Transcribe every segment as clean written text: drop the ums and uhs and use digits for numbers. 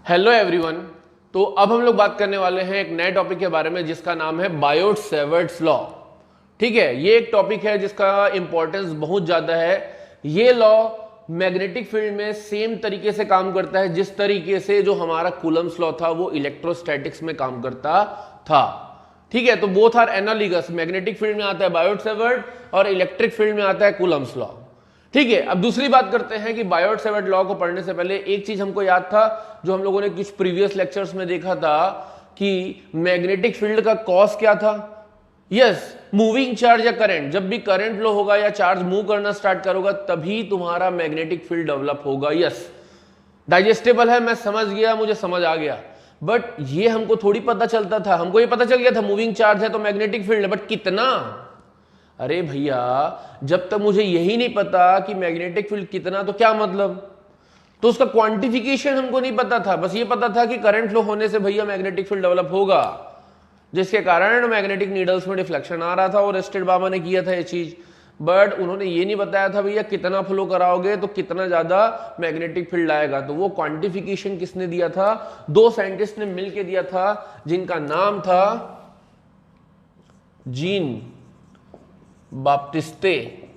Hello everyone. तो अब हम लोग बात करने वाले हैं एक नए टॉपिक के बारे में जिसका नाम है बायोट-सैवर्ट्स लॉ। ठीक है, ये एक टॉपिक है जिसका इंपॉर्टेंस बहुत ज्यादा है। ये लॉ मैग्नेटिक फील्ड में सेम तरीके से काम करता है जिस तरीके से जो हमारा कूलम्स लॉ था वो इलेक्ट्रोस्टैटिक्स में काम करता था। ठीक है, तो बोथ आर एनालिगस। मैग्नेटिक फील्ड में आता है बायोट-सैवर्ट और इलेक्ट्रिक फील्ड में आता है कूलम्स लॉ। ठीक है, अब दूसरी बात करते हैं कि बायोट-सैवर्ट लॉ को पढ़ने से पहले एक चीज हमको याद था जो हम लोगों ने कुछ प्रीवियस लेक्चर्स में देखा था कि मैग्नेटिक फील्ड का कॉज क्या था। यस, मूविंग चार्ज या करंट। जब भी करंट फ्लो होगा या चार्ज मूव करना स्टार्ट करोगा तभी तुम्हारा मैग्नेटिक फील्ड डेवलप होगा। यस, डाइजेस्टेबल है, मैं समझ गया, मुझे समझ आ गया, बट ये हमको थोड़ी पता चलता था। हमको ये पता चल गया था मूविंग चार्ज है तो मैग्नेटिक फील्ड है, बट कितना? अरे भैया, जब तक मुझे यही नहीं पता कि मैग्नेटिक फील्ड कितना तो क्या मतलब, तो उसका क्वांटिफिकेशन हमको नहीं पता था। बस ये पता था कि करंट फ्लो होने से भैया मैग्नेटिक फील्ड डेवलप होगा, जिसके कारण मैग्नेटिक नीडल्स में डिफ्लेक्शन आ रहा था और एस्टेड बाबा ने किया था ये चीज। बट उन्होंने ये नहीं बताया था भैया कितना फ्लो कराओगे तो कितना ज्यादा मैग्नेटिक फील्ड आएगा। तो वो क्वांटिफिकेशन किसने दिया था? दो साइंटिस्ट ने मिलकर दिया था जिनका नाम था Jean Baptiste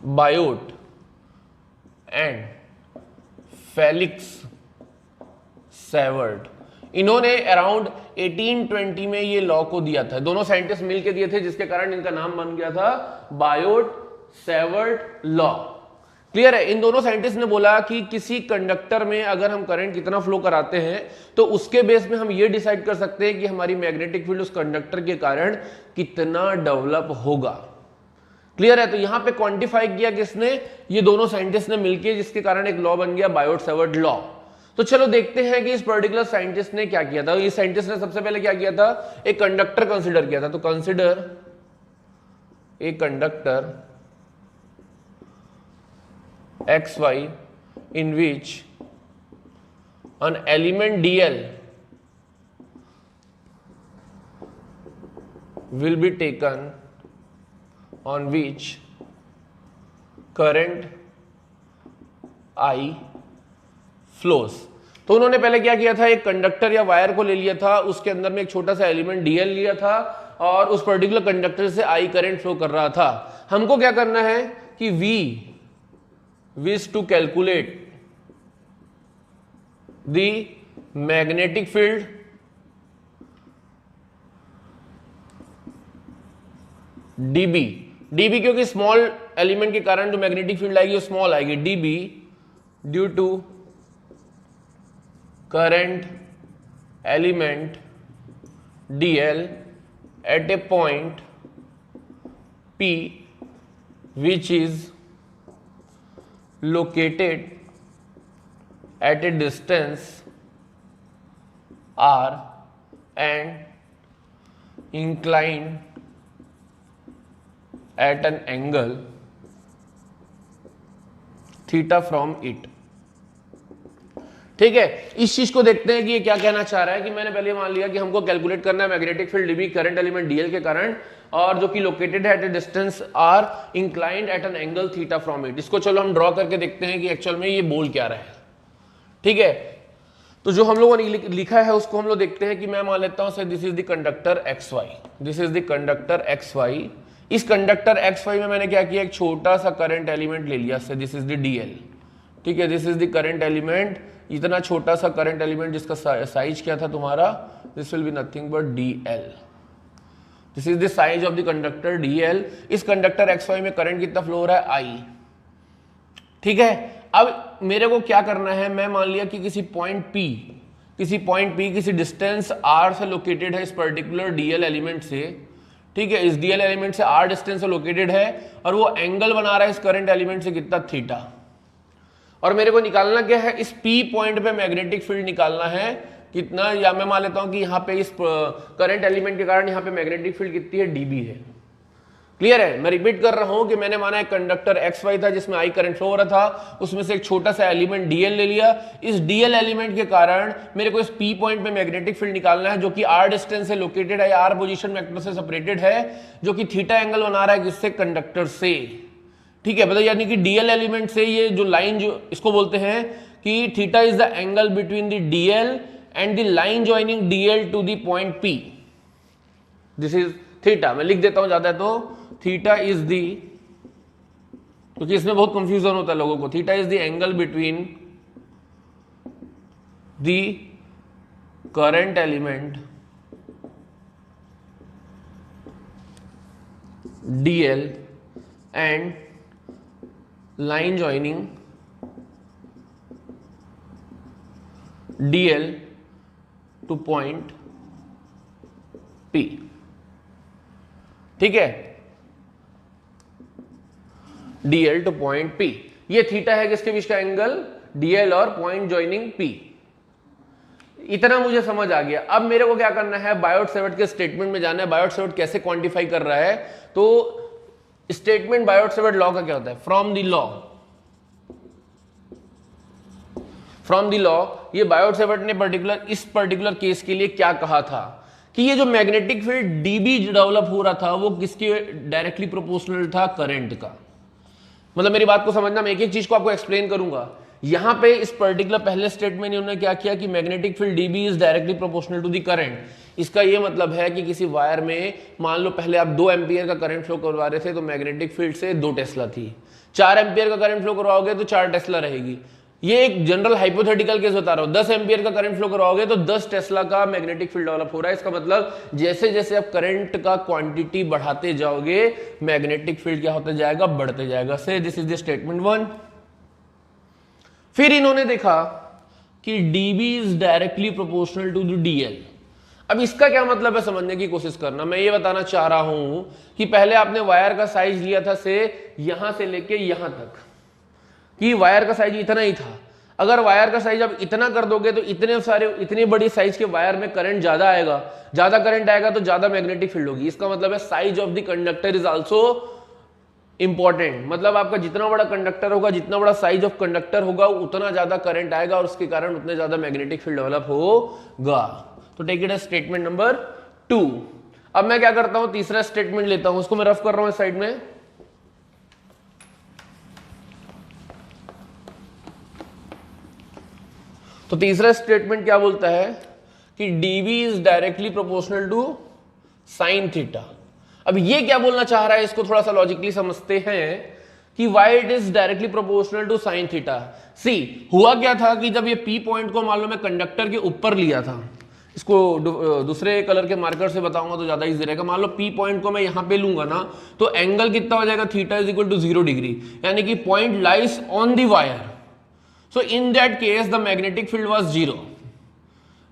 Biot and Felix Savart. इन्होंने अराउंड 1820 में ये लॉ को दिया था। दोनों साइंटिस्ट मिलकर दिए थे जिसके कारण इनका नाम बन गया था बायोट-सैवर्ट लॉ। क्लियर है? इन दोनों साइंटिस्ट ने बोला कि किसी कंडक्टर में अगर हम करंट कितना फ्लो कराते हैं तो उसके बेस में हम ये डिसाइड कर सकते हैं कि हमारी मैग्नेटिक फील्ड उस कंडक्टर के कारण कितना डेवलप होगा। क्लियर है? तो यहां पे क्वांटिफाई किया किसने? ये दोनों साइंटिस्ट ने मिलकर, जिसके कारण एक लॉ बन गया बायोट-सैवर्ट लॉ। तो चलो देखते हैं कि इस पर्टिकुलर साइंटिस्ट ने क्या किया था। इस साइंटिस्ट ने सबसे पहले क्या किया था? एक कंडक्टर कंसीडर किया था। तो consider a conductor XY in which an element dl will be taken on which current I flows। तो उन्होंने पहले क्या किया था? एक कंडक्टर या वायर को ले लिया था, उसके अंदर में एक छोटा सा एलिमेंट dl लिया था और उस पर्टिकुलर कंडक्टर से I करंट फ्लो कर रहा था। हमको क्या करना है कि V wish to calculate the magnetic field dB क्योंकि स्मॉल एलिमेंट के कारण जो मैग्नेटिक फील्ड आएगी वो स्मॉल आएगी। dB due to current element dl at a point P which is located at a distance r and inclined at an angle theta from it। ठीक है, इस चीज को देखते हैं कि ये क्या कहना चाह रहा है। कि मैंने पहले मान लिया कि हमको कैलकुलेट करना है magnetic field dB current element dl के कारण, और जो कि लोकेटेड है at a distance r inclined at an angle theta from it. इसको चलो हम ड्रॉ करके देखते हैं कि एक्चुअल में ये बोल क्या रहा है। ठीक है, तो जो हम लोगों ने लिखा है उसको हम लोग देखते हैं कि मैं मान लेता हूं this is the conductor XY। This is the conductor XY। इस कंडक्टर XY में मैंने क्या किया? एक छोटा सा करंट एलिमेंट ले लिया। This is the DL। ठीक है, this is the current element. इतना छोटा सा करंट एलिमेंट जिसका साइज क्या था तुम्हारा? This will be nothing but DL। This is the size of the conductor DL। इस कंडक्टर XY में करंट कितना फ्लो हो रहा है? I। ठीक है, अब मेरे को क्या करना है? मैं मान लिया कि किसी पॉइंट P किसी डिस्टेंस R से लोकेटेड है इस पर्टिकुलर DL एलिमेंट से। ठीक है, इस DL एलिमेंट से R डिस्टेंस से लोकेटेड है और वो एंगल बना रहा है इस करंट एलिमेंट से कितना? थीटा। और मेरे को निकालना क्या है? इस P पॉइंट पे मैग्नेटिक फील्ड निकालना है कितना, या मैं मान लेता हूं कि यहाँ पे इस करंट एलिमेंट के कारण यहाँ पे मैग्नेटिक फील्ड कितनी है? dB है। क्लियर है? मैं रिपीट कर रहा हूं कि मैंने माना एक कंडक्टर XY था जिसमें I करंट फ्लो हो रहा था, उसमें से एक छोटा सा एलिमेंट DL ले लिया। इस DL एलिमेंट के कारण मेरे को इस P पॉइंट पे मैग्नेटिक फील्ड निकालना है जो कि R डिस्टेंस से लोकेटेड है, R पोजीशन वेक्टर से सेपरेटेड है, जो कि थीटा एंगल बना रहा है किससे? कंडक्टर से। ठीक है, मतलब यानी कि DL एलिमेंट से ये जो लाइन जो इसको बोलते हैं कि theta is the angle between the DL and the line joining DL to the point P, this is theta. मैं लिख देता हूं ज्यादा है तो थीटा इज द, क्योंकि इसमें बहुत कंफ्यूजन होता है लोगों को, theta is the angle between the current element dl and line joining dl to point p, ठीक है, dl to point p, ये थीटा है किसके बीच का एंगल, dl और पॉइंट ज्वाइनिंग p। इतना मुझे समझ आ गया। अब मेरे को क्या करना है, बायोट-सेवर्ट के स्टेटमेंट में जाना है। बायोट-सेवर्ट कैसे क्वांटिफाई कर रहा है, तो स्टेटमेंट बायोट-सेवर्ट लॉ का क्या होता है, फ्रॉम द लॉ ये बायोट-सेवर्ट ने इस पर्टिकुलर केस के लिए क्या कहा था कि ये जो मैग्नेटिक फील्ड डीबी डेवलप हो रहा था वो किसके डायरेक्टली प्रोपोर्शनल था, करंट का। मतलब मेरी बात को समझना, मैं एक एक चीज को आपको एक्सप्लेन करूंगा। यहां पे इस पर्टिकुलर पहले स्टेटमेंट में उन्होंने क्या किया कि magnetic field DB is directly proportional to the current. इसका ये मतलब है कि किसी वायर में मान लो पहले आप 2 एम्पियर का करंट फ्लो करवा रहे थे तो मैग्नेटिक फील्ड से 2 टेस्ला थी, 4 एम्पियर का करंट फ्लो करवाओगे तो 4 टेस्ला रहेगी। ये एक जनरल हाइपोथेटिकल केस बता रहा हूं। 10 एम्पियर का करंट फ्लो करवाओगे तो 10 टेस्ला का मैग्नेटिक फील्ड डेवलप हो रहा है। इसका मतलब जैसे जैसे आप करंट का क्वांटिटी बढ़ाते जाओगे मैग्नेटिक फील्ड क्या होता जाएगा, बढ़ते जाएगा। से दिस इज द स्टेटमेंट 1। फिर इन्होंने देखा कि dB is directly proportional to the DL। अब इसका क्या मतलब है समझने की कोशिश करना। मैं ये बताना चाह रहा हूं कि पहले आपने वायर का साइज लिया था से यहां से लेके यहां तक, कि वायर का साइज इतना ही था। अगर वायर का साइज आप इतना कर दोगे तो इतनी बड़ी साइज के वायर में करंट ज्यादा आएगा, ज्यादा करंट आएगा तो ज्यादा मैग्नेटिक फील्ड होगी। इसका मतलब है size of the conductor is also important. मतलब आपका जितना बड़ा कंडक्टर होगा, जितना बड़ा साइज ऑफ कंडक्टर होगा, उतना ज्यादा करंट आएगा और उसके कारण उतने ज्यादा मैग्नेटिक फील्ड डेवलप होगा। तो take it as statement number 2। अब मैं क्या करता हूं, तीसरा स्टेटमेंट लेता हूं, उसको मैं रफ कर रहा हूं इस साइड में। तो तीसरा स्टेटमेंट क्या बोलता है कि dV is directly proportional to sine theta. अब ये क्या बोलना चाह रहा है, इसको थोड़ा सा लॉजिकली समझते हैं कि why it is directly proportional to sine theta. See हुआ क्या था कि जब ये P पॉइंट को मान लो मैं कंडक्टर के ऊपर लिया था, इसको दूसरे कलर के मार्कर से बताऊंगा तो ज्यादा इजी रहेगा। मान लो P पॉइंट को मैं यहां पे लूंगा ना, तो एंगल कितना हो जाएगा, theta is equal to 0 degree, यानी कि point lies on the wire. So in that case the magnetic field was 0.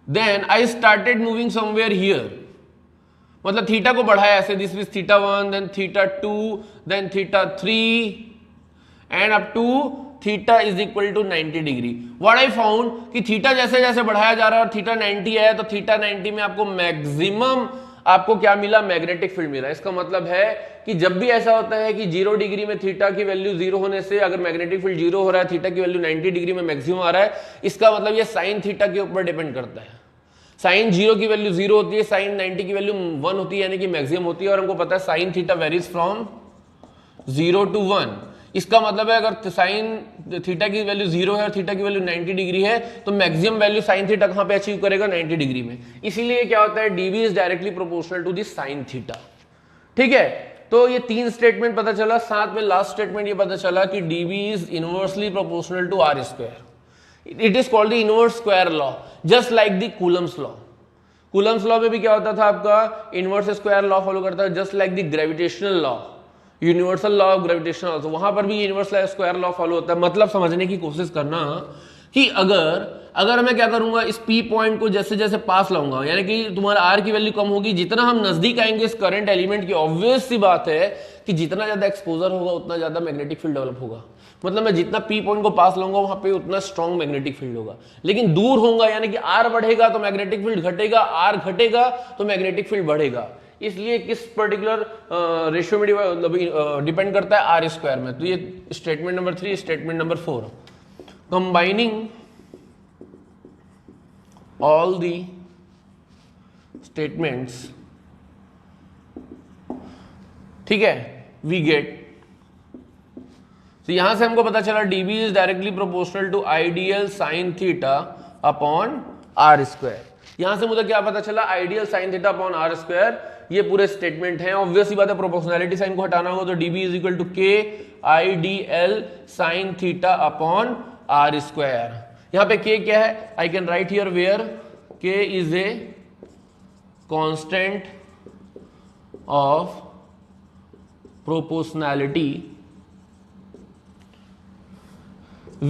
Then I started moving somewhere here. मतलब थीटा को बढ़ाया ऐसे, this is theta 1, then theta 2, then theta 3 and up to theta is equal to 90 degree. What I found कि theta जैसे जैसे बढ़ाया जा रहा है और थीटा 90 है, तो थीटा 90 में आपको मैक्सिमम आपको क्या मिला, मैग्नेटिक फील्ड मिला। इसका मतलब है कि जब भी ऐसा होता है कि 0 डिग्री में थीटा की वैल्यू 0 होने से अगर मैग्नेटिक फील्ड 0 हो रहा है, थीटा की वैल्यू 90 डिग्री में मैक्सिमम आ रहा है, इसका मतलब ये साइन थीटा के ऊपर डिपेंड करता है। साइन 0 की वैल्यू 0 होती है, साइन 90 की वैल्यू 1 होती है, यानी कि मैक्सिमम होती है। और हमको पता है sine theta varies from 0 to 1। इसका मतलब है अगर साइन थीटा की वैल्यू 0 है और थीटा की वैल्यू 90 डिग्री है, तो मैक्सिमम वैल्यू साइन थीटा कहां पे अचीव करेगा, 90 डिग्री में। इसीलिए क्या होता है, dV is directly proportional to the sine theta. ठीक है, तो ये 3 स्टेटमेंट पता चला। साथ में लास्ट स्टेटमेंट ये पता चला कि dV is inversely proportional to r square. It is called the inverse square law, just like the Coulomb's law. Coulomb's law में भी क्या होता था, आपका इनवर्स स्क्वायर लॉ फॉलो करता है, just like the gravitational law, universal law of gravitation also. वहां पर भी यूनिवर्सल स्क्वायर लॉ फॉलो होता है। मतलब समझने की कोशिश करना कि अगर मैं क्या करूंगा, इस P पॉइंट को जैसे जैसे पास लाऊंगा, यानी कि तुम्हारा R की वैल्यू कम होगी, जितना हम नजदीक आएंगे इस करंट एलिमेंट की, ऑब्वियस सी बात है कि जितना ज्यादा एक्सपोजर होगा उतना ज्यादा मैग्नेटिक फील्ड डेवलप होगा। मतलब मैं जितना P पॉइंट को पास लाऊंगा वहां पे उतना स्ट्रॉन्ग मैग्नेटिक फील्ड होगा। लेकिन दूर होगा यानी कि R बढ़ेगा तो मैग्नेटिक फील्ड घटेगा, R घटेगा तो मैग्नेटिक फील्ड बढ़ेगा। इसलिए किस पर्टिकुलर रेशियो में डिपेंड करता है, R स्क्वायर में। तो ये statement number 3। Statement number 4, combining all the statements, ठीक है, we get तो यहां से हमको पता चला dB is directly proportional to ideal sine theta upon r square. यहां से मुझे क्या पता चला, ideal sine theta upon r square, ये पूरे स्टेटमेंट है। ऑब्वियस ही बात है, प्रोपोर्शनैलिटी साइन को हटाना होगा तो dB is equal to k IDL sine theta upon r square. यहां पे k क्या है, I can write here where k is a constant of proportionality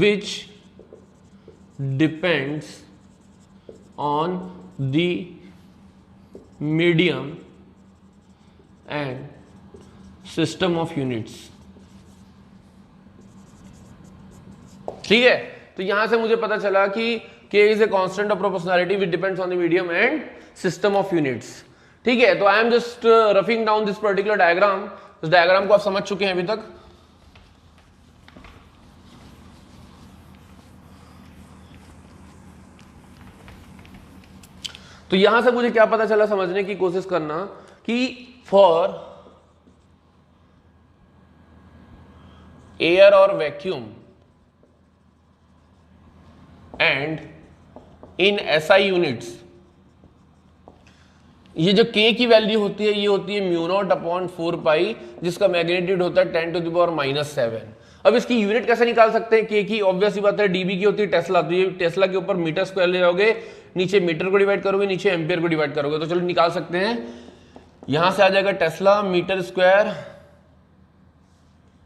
which depends on the medium and system of units। ठीक है, तो यहां से मुझे पता चला कि k is a constant of proportionality which depends on the medium and system of units। ठीक है, तो I am just roughing down this particular diagram. इस डायग्राम को आप समझ चुके हैं अभी तक। तो यहां से मुझे क्या पता चला, समझने की कोशिश करना कि फॉर एयर और vacuum and in SI units, ये जो k की वैल्यू होती है ये होती है म्यू नॉट अपॉन 4 पाई, जिसका मैग्नीट्यूड होता है 10 टू द पावर -7। अब इसकी यूनिट कैसे निकाल सकते हैं k की, ऑब्वियस ही बात है, dB की होती है टेस्ला, तो ये टेस्ला के ऊपर मीटर स्क्वायर ले जाओगे, नीचे मीटर को डिवाइड करोगे, नीचे एम्पियर को डिवाइड करोगे, तो चलो निकाल सकते हैं। यहां से आ जाएगा tesla metre square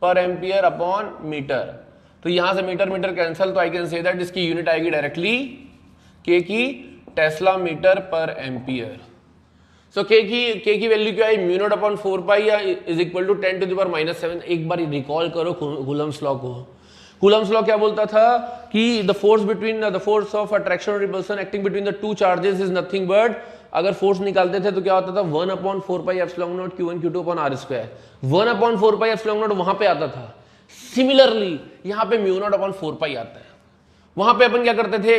per ampere upon metre, तो यहां से मीटर मीटर कैंसिल, तो आई कैन से दैट इसकी यूनिट आएगी डायरेक्टली k की tesla metre per ampere. So k की वैल्यू क्या है, म्यू नॉट अपॉन 4 पाई या is equal to 10 to the power -7। एक बार रिकॉल करो कूलम्स लॉ को। कूलम्स लॉ क्या बोलता था कि द फोर्स ऑफ अट्रैक्शन और repulsion acting between the two charges is nothing but, अगर फोर्स निकालते थे तो क्या होता था 1 upon 4 pi epsilon not Q1 Q2 upon R square. 1 upon 4 pi epsilon not वहां पे आता था, सिमिलरली यहां पे म्यू नॉट अपॉन 4 पाई आता है। वहां पे अपन क्या करते थे,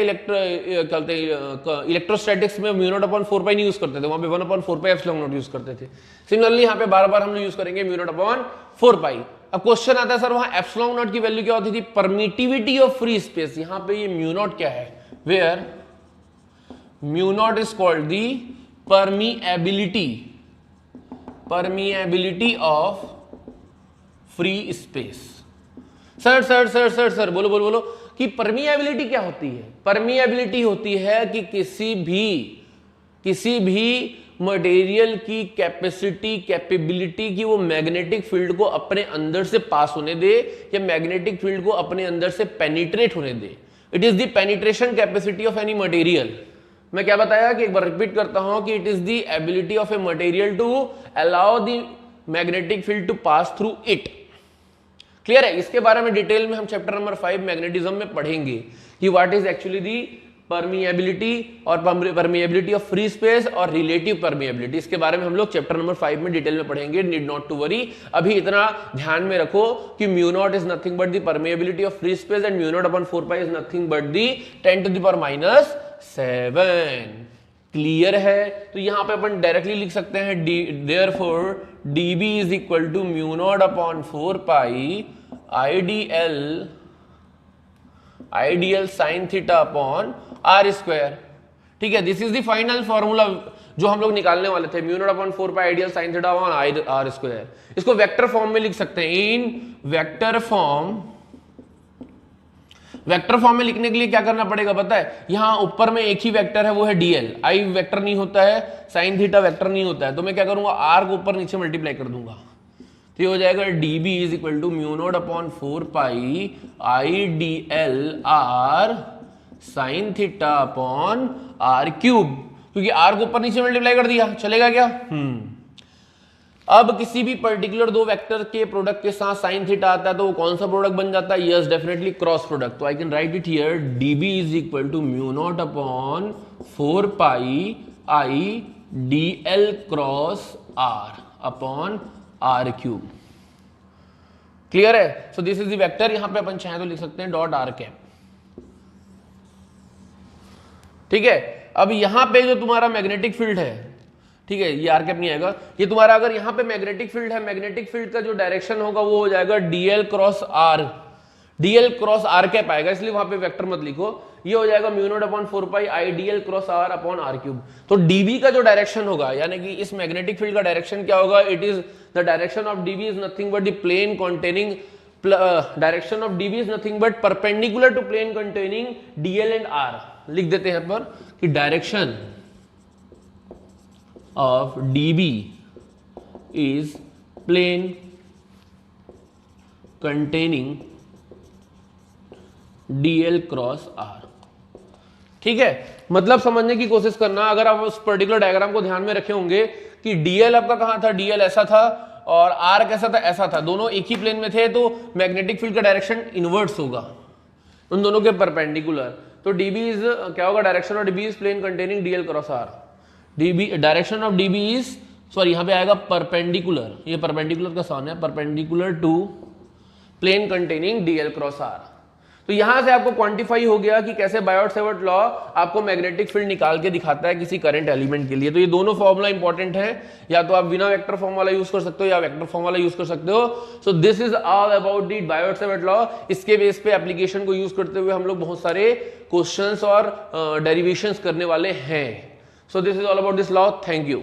इलेक्ट्रोस्टैटिक्स में म्यू नॉट अपॉन 4 पाई नहीं यूज करते थे, वहां पे 1 upon 4 pi epsilon not use करते थे। सिमिलरली यहाँ पे बार बार हम लोग यूज करेंगे म्यू नॉट अपॉन 4 पाई। अब क्वेश्चन आता है सर वहां एप्सिलॉन नॉट की वैल्यू क्या होती थी, परमिटिविटी ऑफ फ्री स्पेस। यहाँ पे ये म्यू नॉट क्या है, where mu not is called the permeability of free space. Sir sir sir sir sir बोलो बोलो बोलो कि परमिएबिलिटी क्या होती है। परमिएबिलिटी होती है कि किसी भी मटेरियल की कैपेबिलिटी की वो मैग्नेटिक फील्ड को अपने अंदर से पास होने दे या मैग्नेटिक फील्ड को अपने अंदर से पेनिट्रेट होने दे। It is the penetration capacity of any material. मैं क्या बताया कि एक बार रिपीट करता हूं कि it is the ability of a material to allow the magnetic field to pass through it. Clear है, इसके बारे में डिटेल में हम चैप्टर नंबर 5 मैग्नेटिज्म में पढ़ेंगे कि what is actually the permeability और परमिएबिलिटी ऑफ फ्री स्पेस और रिलेटिव परमिएबिलिटी। इसके बारे में हम लोग चैप्टर नंबर 5 में डिटेल में पढ़ेंगे, नीड नॉट टू वरी। अभी इतना ध्यान में रखो कि mu not is nothing but the permeability of free space and mu not upon 4 pi is nothing but the 10 to the power -7। Clear है, तो यहां पे अपन डायरेक्टली लिख सकते हैं therefore dB is equal to mu not upon 4 pi ideal sine theta upon r square. ठीक है, this is the final formula जो हम लोग निकालने वाले थे, mu not upon 4 pi ideal sine theta upon r square. इसको वेक्टर फॉर्म में लिख सकते हैं, इन वेक्टर फॉर्म में लिखने के लिए क्या करना पड़ेगा पता है, यहां ऊपर में एक ही वेक्टर है वो है dl, i वेक्टर नहीं होता है, साइन थीटा वेक्टर नहीं होता है, तो मैं क्या करूंगा r को ऊपर नीचे मल्टीप्लाई कर दूंगा, तो ये हो जाएगा dB is equal to mu not upon 4 pi IDL r sine theta upon r cube, क्योंकि r को ऊपर नीचे मल्टीप्लाई कर दिया, चलेगा क्या? अब किसी भी पर्टिकुलर दो वेक्टर के प्रोडक्ट के साथ साइन थीटा आता है तो वो कौन सा प्रोडक्ट बन जाता है? Yes, definitely cross product. तो I can write it here, dB is equal to mu not upon 4 pi IDL cross r upon r cube. Clear है? So this is the vector, यहां पे अपन चाहे तो लिख सकते हैं डॉट r कैप। ठीक है, अब यहां पे जो तुम्हारा मैग्नेटिक फील्ड है, ठीक है, ये आर कैप नहीं आएगा। ये तुम्हारा अगर यहाँ पे मैग्नेटिक फील्ड है, मैग्नेटिक फील्ड का जो डायरेक्शन होगा वो हो जाएगा dl cross r, dl cross r cap आएगा, इसलिए वहां पे वेक्टर मत लिखो। ये हो जाएगा mu not upon 4 pi I dl cross r upon r cube. तो डीबी का जो डायरेक्शन होगा, यानी कि इस मैग्नेटिक फील्ड का डायरेक्शन क्या होगा, it is the direction of dB is nothing but the plane containing direction of dB is nothing but perpendicular to plane containing dl and r. लिख देते हैं पर कि direction of dB is plane containing dl cross r। ठीक है, मतलब समझने की कोशिश करना, अगर आप उस पर्टिकुलर डायग्राम को ध्यान में रखे होंगे कि dl आपका कहां था, dl ऐसा था और r कैसा था, ऐसा था, दोनों एक ही प्लेन में थे, तो मैग्नेटिक फील्ड का डायरेक्शन इनवर्ट्स होगा उन दोनों के परपेंडिकुलर। तो dB इज क्या होगा, direction of dB is plane containing dl cross r। dB direction of dB is, sorry यहाँ पे आएगा परपेंडिकुलर, ये परपेंडिकुलर का साइन है, perpendicular to plane containing dl cross r. तो यहां से आपको क्वांटिफाई हो गया कि कैसे बायोट-सेवर्ट लॉ आपको मैग्नेटिक फील्ड निकाल के दिखाता है किसी करंट एलिमेंट के लिए। तो ये दोनों फॉर्मूला इंपॉर्टेंट है, या तो आप बिना वेक्टर फॉर्म वाला यूज कर सकते हो या वेक्टर फॉर्म वाला यूज कर सकते हो। सो this is all about the Biot-Savart law. इसके बेस पे एप्लीकेशन को यूज करते हुए हम लोग बहुत सारे क्वेश्चंस और डेरिवेशंस करने वाले हैं। So this is all about this law. Thank you.